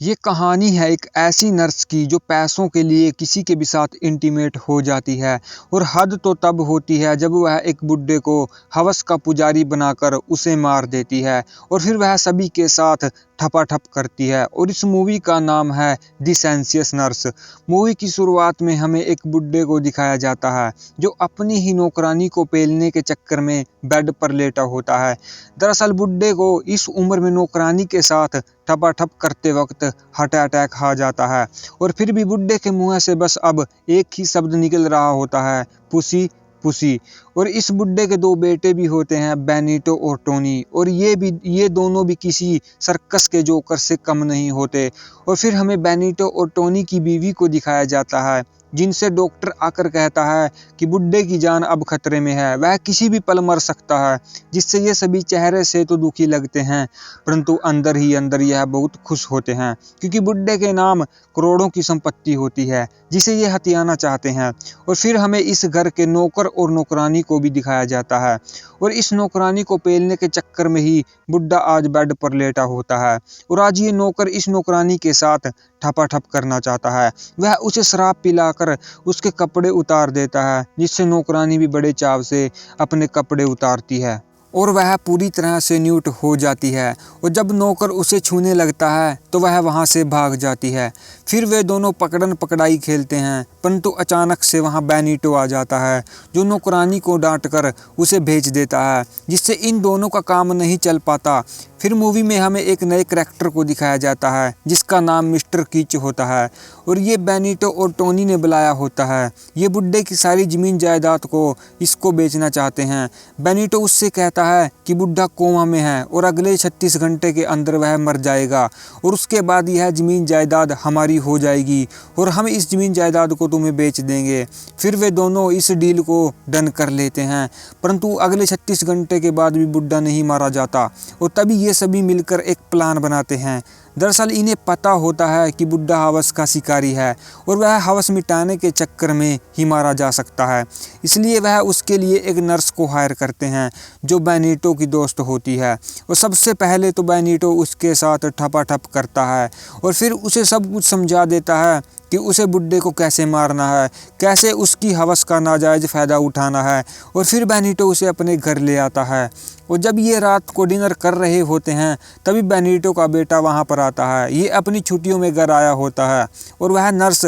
ये कहानी है एक ऐसी नर्स की जो पैसों के लिए किसी के भी साथ इंटीमेट हो जाती है। और हद तो तब होती है जब वह एक बुड्ढे को हवस का पुजारी बनाकर उसे मार देती है और फिर वह सभी के साथ ठपाठप करती है। और इस मूवी का नाम है द सेंसियस नर्स। मूवी की शुरुआत में हमें एक बुड्ढे को दिखाया जाता है जो अपनी ही नौकरानी को पेलने के चक्कर में बेड पर लेटा होता है। दरअसल बुड्ढे को इस उम्र में नौकरानी के साथ ठपाठप करते वक्त हार्ट अटैक आ जाता है और फिर भी बुड्ढे के मुंह से बस अब एक ही शब्द निकल रहा होता है, पुसी पुसी। और इस बुड्ढे के दो बेटे भी होते हैं, बेनिटो और टोनी, और ये दोनों भी किसी सर्कस के जोकर से कम नहीं होते। और फिर हमें बेनिटो और टोनी की बीवी को दिखाया जाता है जिनसे डॉक्टर आकर कहता है कि बुड्ढे की जान अब खतरे में है, वह किसी भी पल मर सकता है। जिससे ये सभी चेहरे से तो दुखी लगते हैं परंतु अंदर ही अंदर यह बहुत खुश होते हैं क्योंकि बुड्ढे के नाम करोड़ों की संपत्ति होती है जिसे ये हथियाना चाहते हैं। और फिर हमें इस घर के नौकर और नौकरानी को भी दिखाया जाता है और इस नौकरानी को पेलने के चक्कर में ही बुड्ढा आज बेड पर लेटा होता है। और आज ये नौकर इस नौकरानी के साथ ठपाठप करना चाहता है। वह उसे शराब पिलाकर उसके कपड़े उतार देता है जिससे नौकरानी भी बड़े चाव से अपने कपड़े उतारती है और वह पूरी तरह से न्यूट हो जाती है। और जब नौकर उसे छूने लगता है तो वह वहां से भाग जाती है। फिर वे दोनों पकड़न पकड़ाई खेलते हैं परंतु अचानक से वहां बेनिटो आ जाता है जो नौकरानी को डांटकर उसे भेज देता है जिससे इन दोनों का काम नहीं चल पाता। फिर मूवी में हमें एक नए करैक्टर को दिखाया जाता है जिसका नाम मिस्टर कीच होता है और ये बेनिटो और टोनी ने बुलाया होता है। ये बुड्ढे की सारी ज़मीन जायदाद को इसको बेचना चाहते हैं। बेनिटो उससे कहता है कि बुड्ढा कोमा में है और अगले 36 घंटे के अंदर वह मर जाएगा और उसके बाद यह ज़मीन जायदाद हमारी हो जाएगी और हम इस ज़मीन जायदाद को तुम्हें बेच देंगे। फिर वे दोनों इस डील को डन कर लेते हैं परंतु अगले 36 घंटे के बाद भी बुड्ढा नहीं मारा जाता और तभी ये सभी मिलकर एक प्लान बनाते हैं। दरअसल इन्हें पता होता है कि बुड्ढा हवस का शिकारी है और वह हवस मिटाने के चक्कर में ही मारा जा सकता है, इसलिए वह उसके लिए एक नर्स को हायर करते हैं जो बेनिटो की दोस्त होती है। और सबसे पहले तो बेनिटो उसके साथ ठपाठप करता है और फिर उसे सब कुछ समझा देता है कि उसे बुड्ढे को कैसे मारना है, कैसे उसकी हवस का नाजायज़ फ़ायदा उठाना है। और फिर बेनिटो उसे अपने घर ले आता है और जब ये रात को डिनर कर रहे होते हैं तभी बेनिटो का बेटा वहाँ पर आता है। ये अपनी छुट्टियों में घर आया होता है और वह नर्स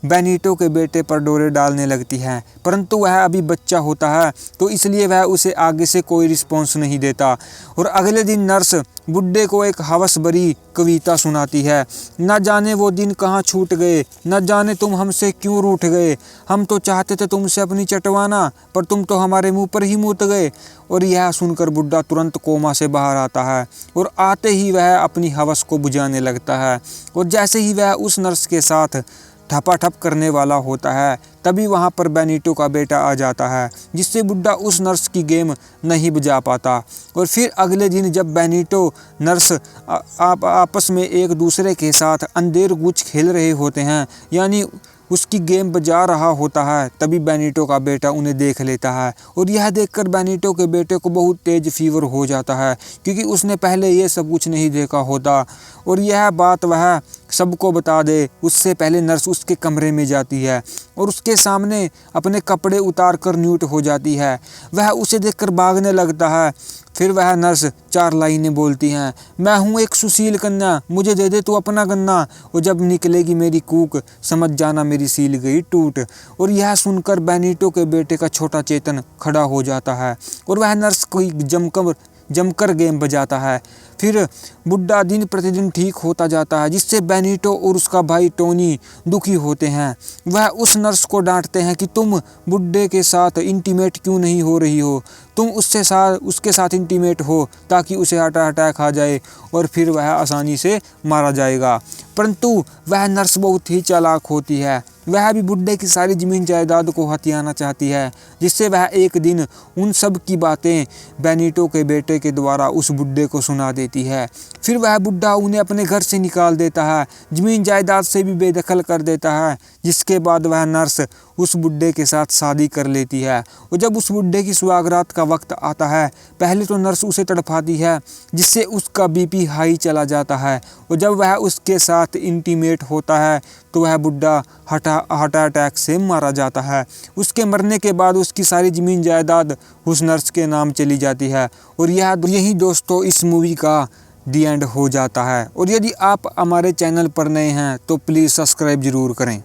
बेनिटो के बेटे पर डोरे डालने लगती है परंतु वह अभी बच्चा होता है तो इसलिए वह उसे आगे से कोई रिस्पॉन्स नहीं देता। और अगले दिन नर्स बुड्ढे को एक हवस भरी कविता सुनाती है। न जाने वो दिन कहाँ छूट गए, न जाने तुम हमसे क्यों रूठ गए, हम तो चाहते थे तुमसे अपनी चटवाना पर तुम तो हमारे मुंह पर ही मूत गए। और यह सुनकर बुड्ढा तुरंत कोमा से बाहर आता है और आते ही वह अपनी हवस को बुझाने लगता है। और जैसे ही वह उस नर्स के साथ ठपाठप करने वाला होता है तभी वहाँ पर बेनिटो का बेटा आ जाता है जिससे बुड्ढा उस नर्स की गेम नहीं बुझा पाता। और फिर अगले दिन जब बेनिटो नर्स आपस में एक दूसरे के साथ अंधेर गुच खेल रहे होते हैं यानी उसकी गेम बजा रहा होता है तभी बेनिटो का बेटा उन्हें देख लेता है और यह देखकर बेनिटो के बेटे को बहुत तेज फीवर हो जाता है क्योंकि उसने पहले ये सब कुछ नहीं देखा होता। और यह बात वह सबको बता दे उससे पहले नर्स उसके कमरे में जाती है और उसके सामने अपने कपड़े उतार कर न्यूट हो जाती है। वह उसे देखकर भागने लगता है। फिर वह नर्स 4 लाइनें बोलती हैं, मैं हूँ एक सुशील कन्या, मुझे दे दे तू अपना गन्ना, और जब निकलेगी मेरी कूक समझ जाना मेरी सील गई टूट। और यह सुनकर बेनिटो के बेटे का छोटा चेतन खड़ा हो जाता है और वह नर्स कोई जमकर गेम बजाता है। फिर बुड्ढा दिन प्रतिदिन ठीक होता जाता है जिससे बेनिटो और उसका भाई टोनी दुखी होते हैं। वह उस नर्स को डांटते हैं कि तुम बुड्ढे के साथ इंटीमेट क्यों नहीं हो रही हो, तुम उसके साथ इंटीमेट हो ताकि उसे हार्ट अटैक आ जाए और फिर वह आसानी से मारा जाएगा। परंतु वह नर्स बहुत ही चालाक होती है वह भी बुड्ढे की सारी ज़मीन जायदाद को हथियाना चाहती है, जिससे वह एक दिन उन सब की बातें बेनिटो के बेटे के द्वारा उस बुड्ढे को सुना देती है। फिर वह बुड्ढा उन्हें अपने घर से निकाल देता है, ज़मीन जायदाद से भी बेदखल कर देता है, जिसके बाद वह नर्स उस बुड्ढे के साथ शादी कर लेती है। और जब उस बुड्ढे की सुहागरात का वक्त आता है, पहले तो नर्स उसे तड़पाती है, जिससे उसका बीपी हाई चला जाता है, और जब वह उसके साथ इंटीमेट होता है तो वह बुड्ढा हार्ट अटैक से मारा जाता है। उसके मरने के बाद उसकी सारी ज़मीन जायदाद उस नर्स के नाम चली जाती है। और यही दोस्तों इस मूवी का दी एंड हो जाता है। और यदि आप हमारे चैनल पर नए हैं तो प्लीज़ सब्सक्राइब ज़रूर करें।